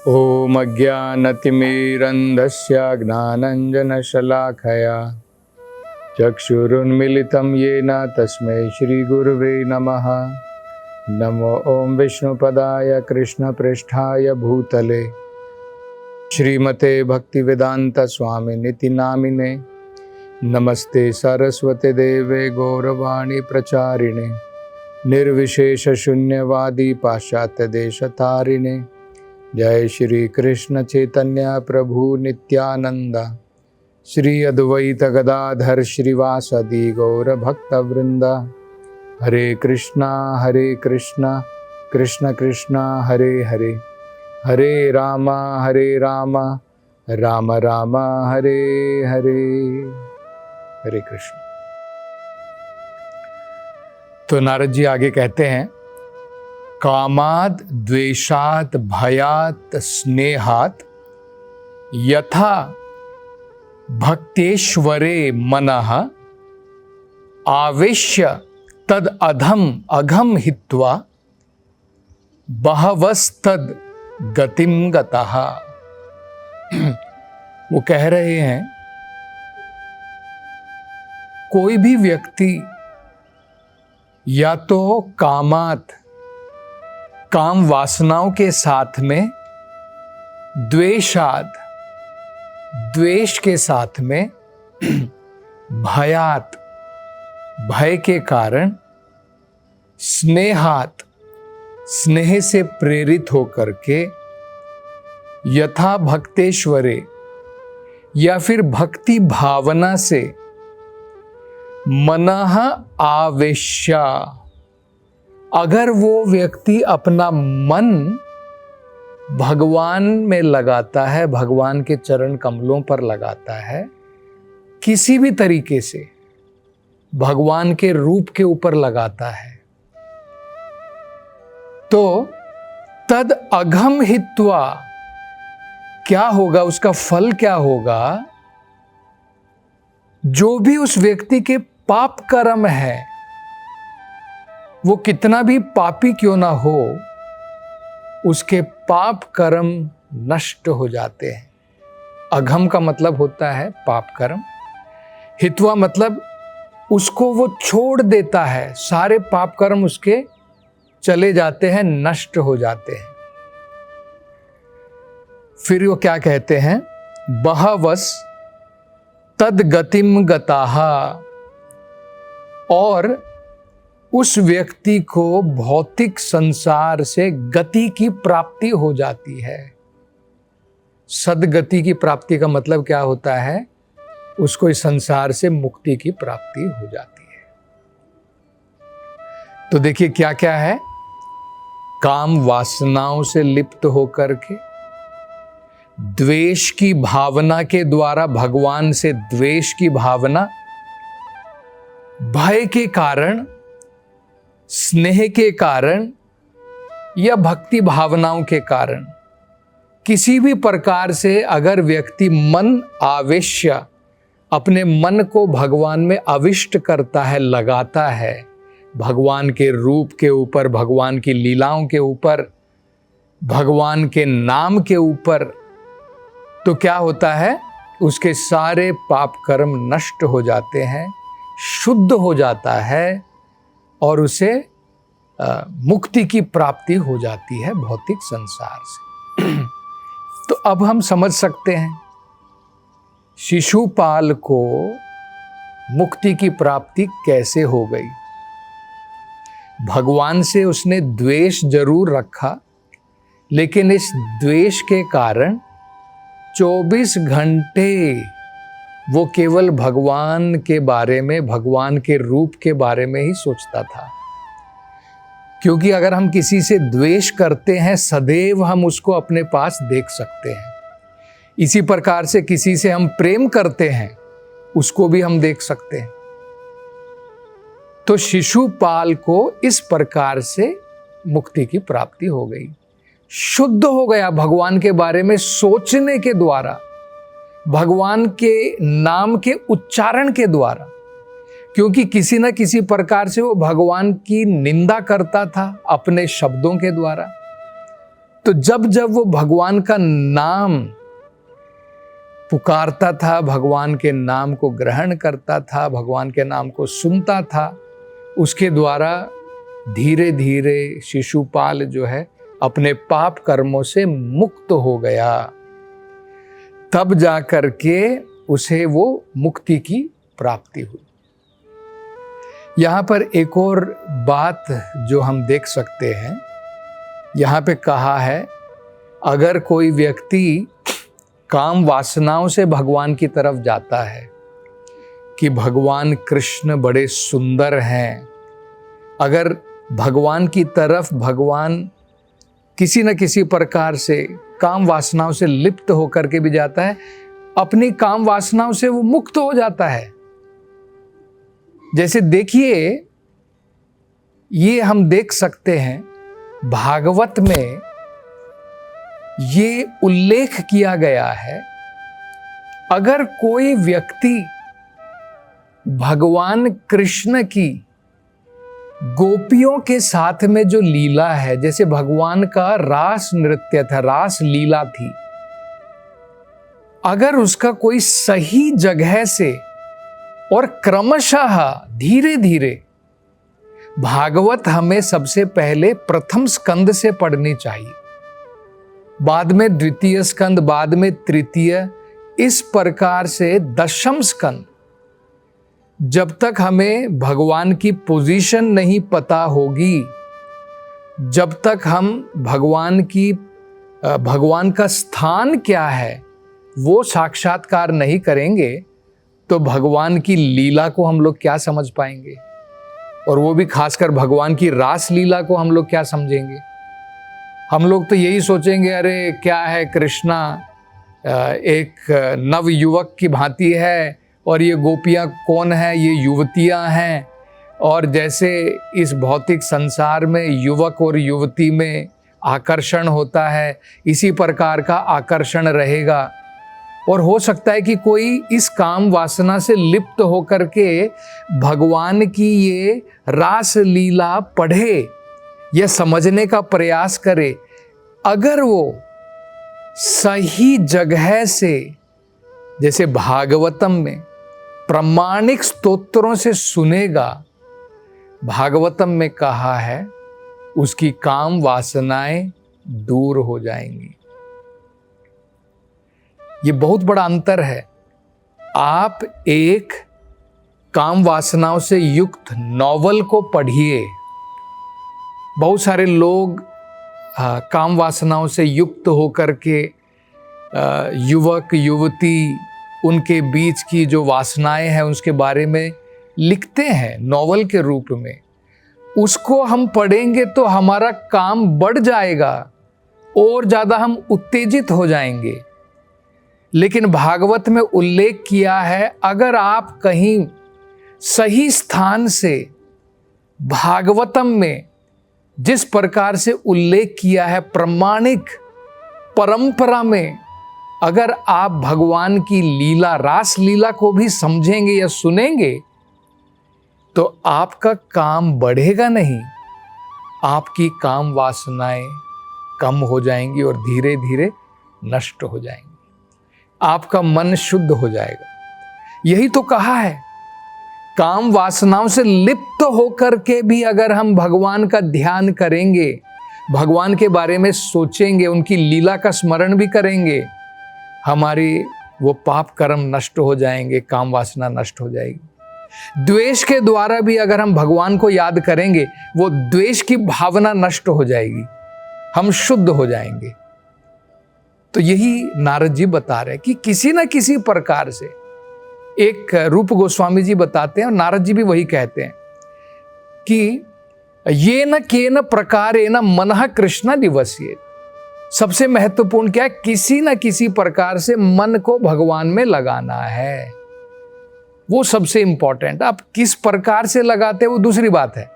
ॐ अज्ञानतिमिरन्धस्य ज्ञानाञ्जनशलाखया चक्षुरुन्मिलितं येन तस्मै श्रीगुरुवे नमः। नमो ॐ विष्णुपदाय कृष्णपृष्ठाय भूतले श्रीमते भक्तिवेदान्तस्वामिनिति नामिने। नमस्ते सरस्वती देवे गौरवाणी प्रचारिणे निर्विशेषशून्यवादी पाश्चात्यदेशतारिणे। जय श्री कृष्ण चैतन्य प्रभु नित्यानंद श्री अद्वैत गदाधर श्रीवासदि गौर भक्तवृंद। हरे कृष्णा कृष्ण कृष्ण हरे हरे, हरे राम राम राम हरे हरे। हरे कृष्ण। तो नारद जी आगे कहते हैं, कामाद द्वेषात भयात स्नेहात यथा भक्तेश्वरे मनः आवेश्य तद अघम हित्वा बहवस्तद गतिम गतः। वो कह रहे हैं, कोई भी व्यक्ति या तो कामात काम वासनाओं के साथ में, द्वेषात द्वेष के साथ में, भयात भय के कारण, स्नेहात स्नेह से प्रेरित होकर के, यथा भक्तेश्वरे या फिर भक्ति भावना से, मनः आवेश्य अगर वो व्यक्ति अपना मन भगवान में लगाता है, भगवान के चरण कमलों पर लगाता है, किसी भी तरीके से भगवान के रूप के ऊपर लगाता है, तो तद अघम हित्वा क्या होगा, उसका फल क्या होगा? जो भी उस व्यक्ति के पाप कर्म है, वो कितना भी पापी क्यों ना हो, उसके पाप कर्म नष्ट हो जाते हैं। अघम का मतलब होता है पाप कर्म, हित्वा मतलब उसको वो छोड़ देता है, सारे पाप कर्म उसके चले जाते हैं, नष्ट हो जाते हैं। फिर वो क्या कहते हैं, बहवस तद गतिम गताः, और उस व्यक्ति को भौतिक संसार से गति की प्राप्ति हो जाती है। सदगति की प्राप्ति का मतलब क्या होता है? उसको इस संसार से मुक्ति की प्राप्ति हो जाती है। तो देखिए क्या क्या है, काम वासनाओं से लिप्त होकर के, द्वेष की भावना के द्वारा भगवान से द्वेष की भावना, भय के कारण, स्नेह के कारण या भक्ति भावनाओं के कारण, किसी भी प्रकार से अगर व्यक्ति मन आवेश्य अपने मन को भगवान में अविष्ट करता है, लगाता है, भगवान के रूप के ऊपर, भगवान की लीलाओं के ऊपर, भगवान के नाम के ऊपर, तो क्या होता है, उसके सारे पाप कर्म नष्ट हो जाते हैं, शुद्ध हो जाता है और उसे मुक्ति की प्राप्ति हो जाती है भौतिक संसार से। तो अब हम समझ सकते हैं शिशुपाल को मुक्ति की प्राप्ति कैसे हो गई। भगवान से उसने द्वेष जरूर रखा, लेकिन इस द्वेष के कारण 24 घंटे वो केवल भगवान के बारे में, भगवान के रूप के बारे में ही सोचता था। क्योंकि अगर हम किसी से द्वेष करते हैं, सदैव हम उसको अपने पास देख सकते हैं। इसी प्रकार से किसी से हम प्रेम करते हैं, उसको भी हम देख सकते हैं। तो शिशुपाल को इस प्रकार से मुक्ति की प्राप्ति हो गई, शुद्ध हो गया भगवान के बारे में सोचने के द्वारा, भगवान के नाम के उच्चारण के द्वारा। क्योंकि किसी न किसी प्रकार से वो भगवान की निंदा करता था अपने शब्दों के द्वारा, तो जब जब वो भगवान का नाम पुकारता था, भगवान के नाम को ग्रहण करता था, भगवान के नाम को सुनता था, उसके द्वारा धीरे धीरे शिशुपाल जो है अपने पाप कर्मों से मुक्त हो गया। तब जा करके उसे वो मुक्ति की प्राप्ति हुई। यहाँ पर एक और बात जो हम देख सकते हैं, यहाँ पे कहा है अगर कोई व्यक्ति काम वासनाओं से भगवान की तरफ जाता है कि भगवान कृष्ण बड़े सुंदर हैं, अगर भगवान की तरफ भगवान किसी न किसी प्रकार से काम वासनाओं से लिप्त होकर के भी जाता है, अपनी काम वासनाओं से वो मुक्त हो जाता है। जैसे देखिए, ये हम देख सकते हैं भागवत में ये उल्लेख किया गया है, अगर कोई व्यक्ति भगवान कृष्ण की गोपियों के साथ में जो लीला है, जैसे भगवान का रास नृत्य था, रास लीला थी, अगर उसका कोई सही जगह से और क्रमशः धीरे धीरे, भागवत हमें सबसे पहले प्रथम स्कंद से पढ़नी चाहिए, बाद में द्वितीय स्कंद, बाद में तृतीय, इस प्रकार से दशम स्कंद। जब तक हमें भगवान की पोजीशन नहीं पता होगी, जब तक हम भगवान का स्थान क्या है वो साक्षात्कार नहीं करेंगे, तो भगवान की लीला को हम लोग क्या समझ पाएंगे, और वो भी खासकर भगवान की रास लीला को हम लोग क्या समझेंगे। हम लोग तो यही सोचेंगे, अरे क्या है, कृष्णा एक नव युवक की भांति है और ये गोपियाँ कौन है, ये युवतियाँ हैं, और जैसे इस भौतिक संसार में युवक और युवती में आकर्षण होता है, इसी प्रकार का आकर्षण रहेगा। और हो सकता है कि कोई इस काम वासना से लिप्त होकर के भगवान की ये रास लीला पढ़े या समझने का प्रयास करे। अगर वो सही जगह से, जैसे भागवतम में प्रामाणिक स्तोत्रों से सुनेगा, भागवतम में कहा है उसकी काम वासनाएं दूर हो जाएंगी। ये बहुत बड़ा अंतर है। आप एक काम वासनाओं से युक्त नॉवल को पढ़िए। बहुत सारे लोग काम वासनाओं से युक्त होकर के युवक युवती, उनके बीच की जो वासनाएं हैं उसके बारे में लिखते हैं नॉवल के रूप में। उसको हम पढ़ेंगे तो हमारा काम बढ़ जाएगा और ज़्यादा हम उत्तेजित हो जाएंगे। लेकिन भागवत में उल्लेख किया है, अगर आप कहीं सही स्थान से भागवतम में जिस प्रकार से उल्लेख किया है, प्रामाणिक परंपरा में अगर आप भगवान की लीला, रास लीला को भी समझेंगे या सुनेंगे, तो आपका काम बढ़ेगा नहीं, आपकी काम वासनाएं कम हो जाएंगी और धीरे धीरे नष्ट हो जाएंगी। आपका मन शुद्ध हो जाएगा। यही तो कहा है, काम वासनाओं से लिप्त होकर के भी अगर हम भगवान का ध्यान करेंगे, भगवान के बारे में सोचेंगे, उनकी लीला का स्मरण भी करेंगे, हमारी वो पाप कर्म नष्ट हो जाएंगे, काम वासना नष्ट हो जाएगी। द्वेष के द्वारा भी अगर हम भगवान को याद करेंगे, वो द्वेष की भावना नष्ट हो जाएगी, हम शुद्ध हो जाएंगे। तो यही नारद जी बता रहे हैं कि किसी न किसी प्रकार से, एक रूप गोस्वामी जी बताते हैं और नारद जी भी वही कहते हैं कि ये न केन प्रकारेण मनः कृष्ण दिवस्येत्। सबसे महत्वपूर्ण क्या है, किसी न किसी प्रकार से मन को भगवान में लगाना है, वो सबसे इंपॉर्टेंट। आप किस प्रकार से लगाते हैं वो दूसरी बात है।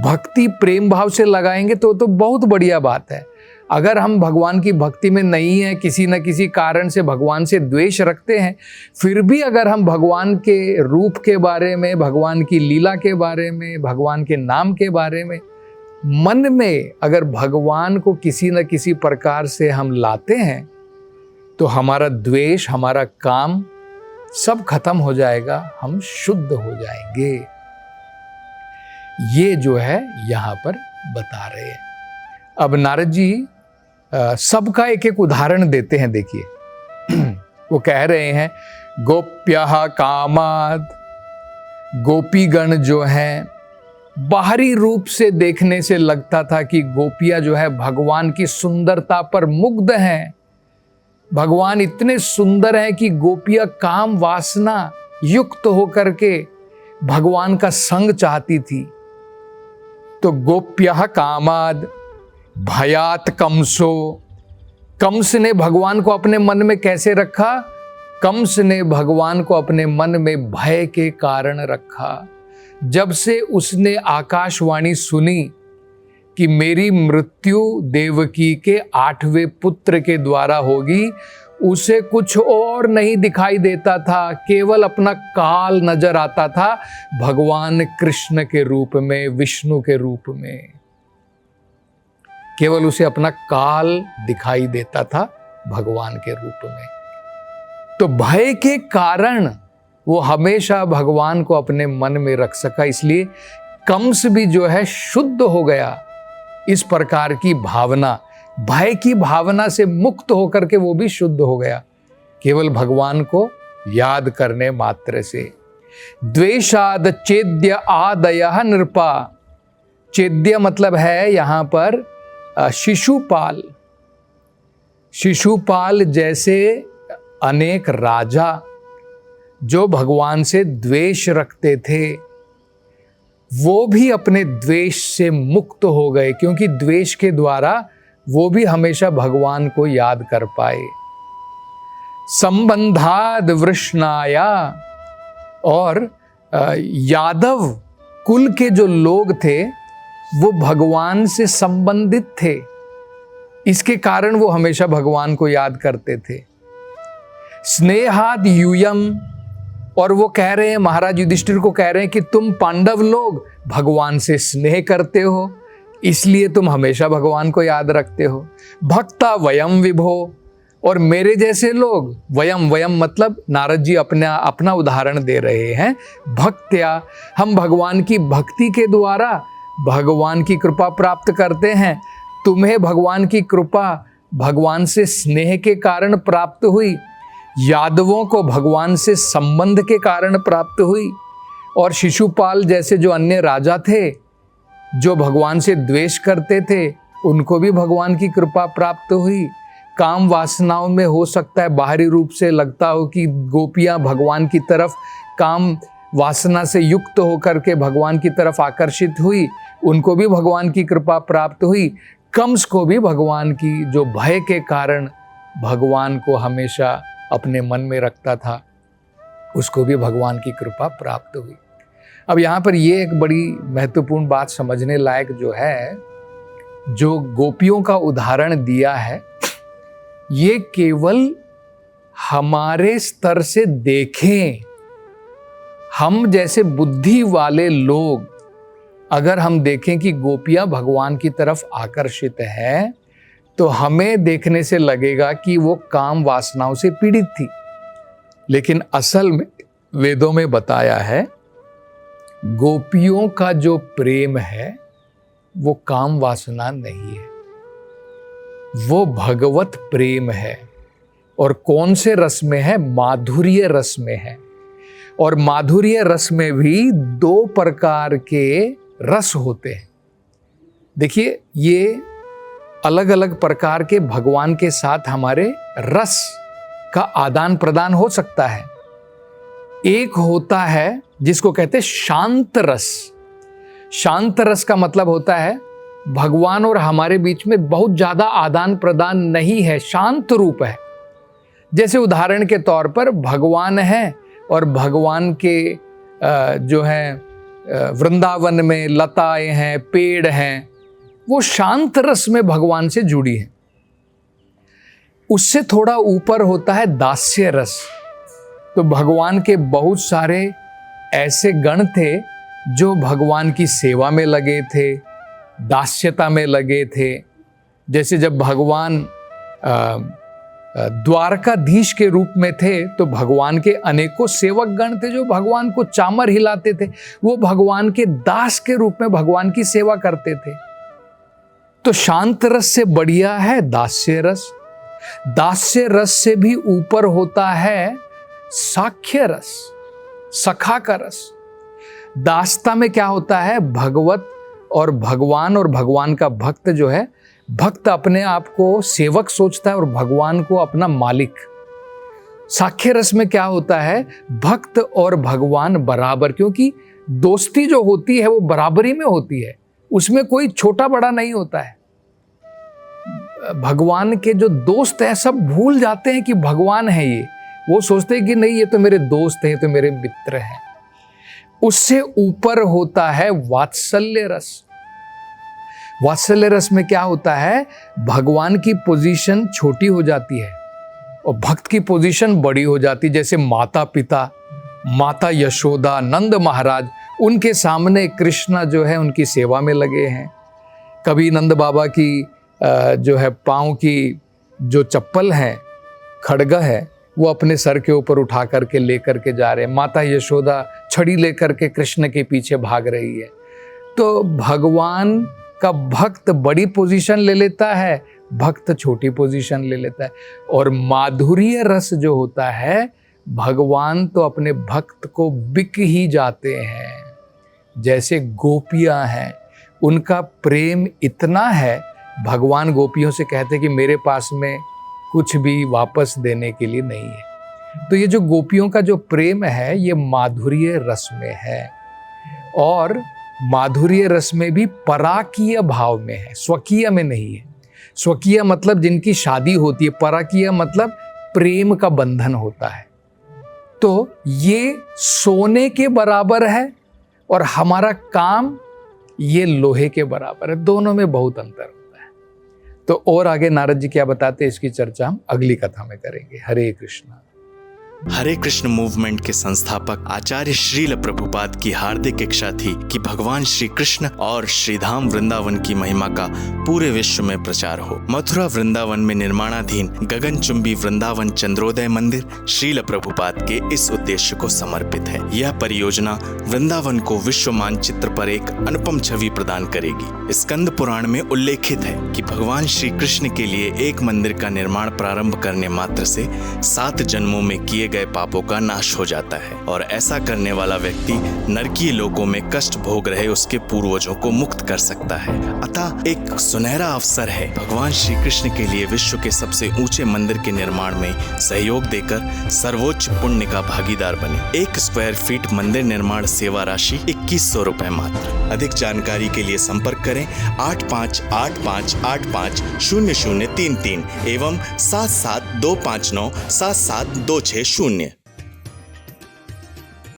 भक्ति प्रेम भाव से लगाएंगे तो बहुत बढ़िया बात है। अगर हम भगवान की भक्ति में नहीं है, किसी न किसी कारण से भगवान से द्वेष रखते हैं, फिर भी अगर हम भगवान के रूप के बारे में, भगवान की लीला के बारे में, भगवान के नाम के बारे में मन में अगर भगवान को किसी न किसी प्रकार से हम लाते हैं तो हमारा द्वेष, हमारा काम सब खत्म हो जाएगा, हम शुद्ध हो जाएंगे। ये जो है यहां पर बता रहे हैं। अब नारद जी सबका एक एक उदाहरण देते हैं। देखिए वो कह रहे हैं गोप्यः कामाद, गोपीगण जो हैं बाहरी रूप से देखने से लगता था कि गोपियां जो है भगवान की सुंदरता पर मुग्ध हैं। भगवान इतने सुंदर हैं कि गोपियां काम वासना युक्त होकर के भगवान का संग चाहती थी। तो गोप्यः कामाद भयात कंसो, कंस ने भगवान को अपने मन में कैसे रखा? कंस ने भगवान को अपने मन में भय के कारण रखा। जब से उसने आकाशवाणी सुनी कि मेरी मृत्यु देवकी के 8वें पुत्र के द्वारा होगी, उसे कुछ और नहीं दिखाई देता था, केवल अपना काल नजर आता था, भगवान कृष्ण के रूप में, विष्णु के रूप में। केवल उसे अपना काल दिखाई देता था भगवान के रूप में। तो भय के कारण वो हमेशा भगवान को अपने मन में रख सका, इसलिए कंस भी जो है शुद्ध हो गया। इस प्रकार की भावना, भय की भावना से मुक्त होकर के वो भी शुद्ध हो गया, केवल भगवान को याद करने मात्र से। द्वेषाद चेद्य आदयः नृपा, चेद्य मतलब है यहां पर शिशुपाल। शिशुपाल जैसे अनेक राजा जो भगवान से द्वेष रखते थे, वो भी अपने द्वेष से मुक्त हो गए, क्योंकि द्वेष के द्वारा वो भी हमेशा भगवान को याद कर पाए। संबंधाद वृष्णाया, और यादव कुल के जो लोग थे वो भगवान से संबंधित थे, इसके कारण वो हमेशा भगवान को याद करते थे। स्नेहाद यूयम, और वो कह रहे हैं, महाराज युधिष्ठिर को कह रहे हैं कि तुम पांडव लोग भगवान से स्नेह करते हो, इसलिए तुम हमेशा भगवान को याद रखते हो। भक्ता वयम विभो, और मेरे जैसे लोग, वयम, वयम मतलब नारद जी अपना उदाहरण दे रहे हैं। भक्त्या, हम भगवान की भक्ति के द्वारा भगवान की कृपा प्राप्त करते हैं। तुम्हें भगवान की कृपा भगवान से स्नेह के कारण प्राप्त हुई, यादवों को भगवान से संबंध के कारण प्राप्त हुई, और शिशुपाल जैसे जो अन्य राजा थे जो भगवान से द्वेष करते थे, उनको भी भगवान की कृपा प्राप्त हुई। काम वासनाओं में हो सकता है बाहरी रूप से लगता हो कि गोपियां भगवान की तरफ काम वासना से युक्त होकर के भगवान की तरफ आकर्षित हुई, उनको भी भगवान की कृपा प्राप्त हुई। कंस को भी भगवान की जो भय के कारण भगवान को हमेशा अपने मन में रखता था, उसको भी भगवान की कृपा प्राप्त हुई। अब यहाँ पर ये एक बड़ी महत्वपूर्ण बात समझने लायक जो है, जो गोपियों का उदाहरण दिया है, ये केवल हमारे स्तर से देखें, हम जैसे बुद्धि वाले लोग अगर हम देखें कि गोपियां भगवान की तरफ आकर्षित हैं, तो हमें देखने से लगेगा कि वो काम वासनाओं से पीड़ित थी, लेकिन असल में वेदों में बताया है गोपियों का जो प्रेम है वो काम वासना नहीं है, वो भगवत प्रेम है। और कौन से रस में है? माधुर्य रस में है। और माधुर्य रस में भी 2 प्रकार के रस होते हैं। देखिए, ये अलग अलग प्रकार के भगवान के साथ हमारे रस का आदान प्रदान हो सकता है। एक होता है जिसको कहते हैं शांत रस। शांत रस का मतलब होता है भगवान और हमारे बीच में बहुत ज्यादा आदान प्रदान नहीं है, शांत रूप है। जैसे उदाहरण के तौर पर भगवान है और भगवान के जो है वृंदावन में लताएं हैं, पेड़ हैं, वो शांत रस में भगवान से जुड़ी है। उससे थोड़ा ऊपर होता है दास्य रस। तो भगवान के बहुत सारे ऐसे गण थे जो भगवान की सेवा में लगे थे, दास्यता में लगे थे। जैसे जब भगवान द्वारकाधीश के रूप में थे तो भगवान के अनेकों सेवक गण थे जो भगवान को चामर हिलाते थे, वो भगवान के दास के रूप में भगवान की सेवा करते थे। तो शांत रस से बढ़िया है दास्य रस, दास्य रस से भी ऊपर होता है साख्य रस, सखा का रस। दास्ता में क्या होता है, भगवत और भगवान का भक्त जो है, भक्त अपने आप को सेवक सोचता है और भगवान को अपना मालिक। साख्य रस में क्या होता है, भक्त और भगवान बराबर, क्योंकि दोस्ती जो होती है वो बराबरी में होती है, उसमें कोई छोटा बड़ा नहीं होता है। भगवान के जो दोस्त हैं सब भूल जाते हैं कि भगवान है ये, वो सोचते हैं कि नहीं ये तो मेरे दोस्त हैं, ये तो मेरे मित्र हैं। उससे ऊपर होता है वात्सल्य रस। वात्सल्य रस में क्या होता है, भगवान की पोजीशन छोटी हो जाती है और भक्त की पोजीशन बड़ी हो जाती है। जैसे माता पिता, माता यशोदा, नंद महाराज, उनके सामने कृष्णा जो है उनकी सेवा में लगे हैं। कभी नंद बाबा की जो है पाँव की जो चप्पल है, खड़गा है, वो अपने सर के ऊपर उठा करके लेकर के जा रहे हैं। माता यशोदा छड़ी लेकर के कृष्ण के पीछे भाग रही है। तो भगवान का भक्त बड़ी पोजीशन ले लेता है, भक्त छोटी पोजीशन ले लेता है। और माधुर्य रस जो होता है, भगवान तो अपने भक्त को बिक ही जाते हैं। जैसे गोपियां हैं, उनका प्रेम इतना है, भगवान गोपियों से कहते कि मेरे पास में कुछ भी वापस देने के लिए नहीं है। तो ये जो गोपियों का जो प्रेम है, ये माधुर्य रस में है। और माधुर्य रस में भी पराकीय भाव में है, स्वकीय में नहीं है। स्वकीय मतलब जिनकी शादी होती है, पराकीय मतलब प्रेम का बंधन होता है। तो ये सोने के बराबर है और हमारा काम ये लोहे के बराबर है, दोनों में बहुत अंतर होता है। तो और आगे नारद जी क्या बताते हैं, इसकी चर्चा हम अगली कथा में करेंगे। हरे कृष्णा। हरे कृष्ण मूवमेंट के संस्थापक आचार्य श्रील प्रभुपाद की हार्दिक इच्छा थी कि भगवान श्री कृष्ण और श्रीधाम वृंदावन की महिमा का पूरे विश्व में प्रचार हो। मथुरा वृंदावन में निर्माणाधीन गगनचुंबी वृंदावन चंद्रोदय मंदिर श्रील प्रभुपाद के इस उद्देश्य को समर्पित है। यह परियोजना वृंदावन को विश्व मानचित्र पर एक अनुपम छवि प्रदान करेगी। स्कंद पुराण में उल्लेखित है कि भगवान श्री कृष्ण के लिए एक मंदिर का निर्माण प्रारंभ करने मात्र से 7 जन्मों में किए गए पापों का नाश हो जाता है और ऐसा करने वाला व्यक्ति नरकीय लोकों में कष्ट भोग रहे उसके पूर्वजों को मुक्त कर सकता है। अतः एक सुनहरा अवसर है भगवान श्री कृष्ण के लिए विश्व के सबसे ऊंचे मंदिर के निर्माण में सहयोग देकर सर्वोच्च पुण्य का भागीदार बने। 1 स्क्वायर फीट मंदिर निर्माण सेवा राशि 2100 रुपए मात्र। अधिक जानकारी के लिए संपर्क करें 8585850033 एवं 77259 77260।